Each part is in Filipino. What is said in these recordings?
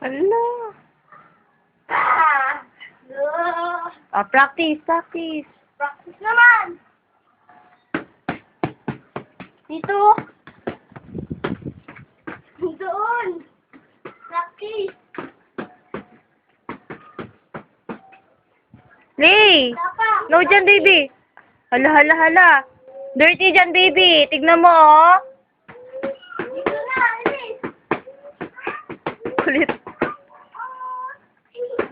Hala. Practice, practice. Practice naman. Dito. Doon. Practice. Lay! Tapa. No dyan, baby. Hala, hala, hala. Dirty dyan, baby. Tignan mo, oh. Dito na, alis. Kulit.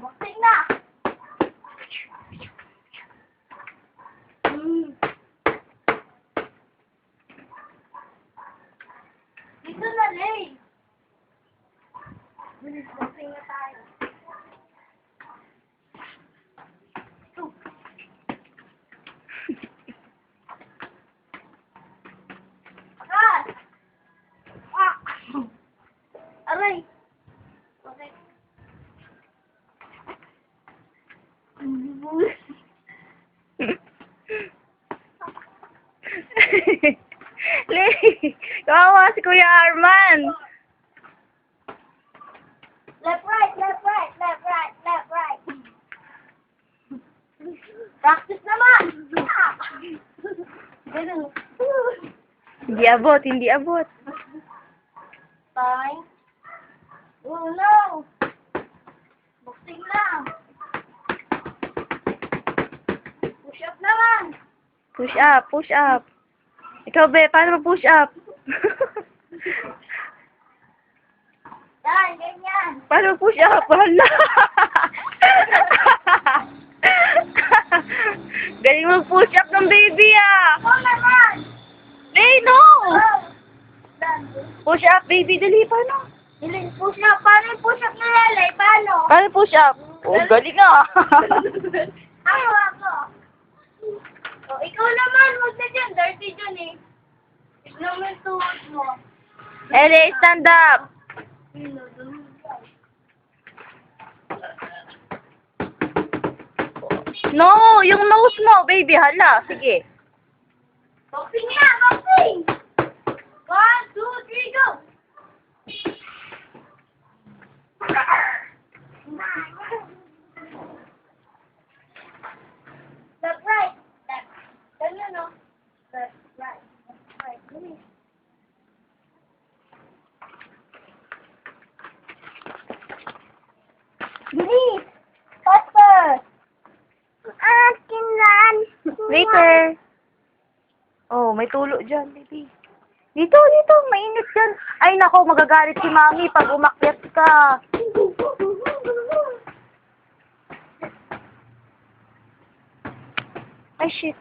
Bakit na. Dito na, Lay. Boxing na tayo. Akas! Ah! Aray! Okay. Lay! Kawawa si Kuya Arman. Left, right, left, right, left, right, left, right. Practice naman! Ganun. Hindi abot, hindi abot. Time. Oh no! Boxing lang. Push up naman. Push up, push up. Ikaw, be, paano mo push up? Yan, ganyan. Paano push up? Hala! Galing mo push up ng baby, ah! Ikaw naman. Lay, no! Oh. Done. Push up, baby, dali, paano? Iling push up. Paano yung push up na lalay? Paano? Paano push up? Oh, galing, ah! Ako, ako. Oh, ikaw naman. Huwag na dyan. Dirty dyan eh. Tignan mo yung tuhod mo. Ellie, stand up! No, yung nose mo, baby, hala, sige. Boxing nga! Boxing! 1, 2, 3, go! Left, right. Left. Ganyan, no? Left, right. Left, right. Bilis. Bilis! Faster! Akin lang! Later. Oh, may tulo dyan, baby. Dito, dito, mainit dyan. Ay, nako, magagalit si mami pag umakyat ka. Ay, shit.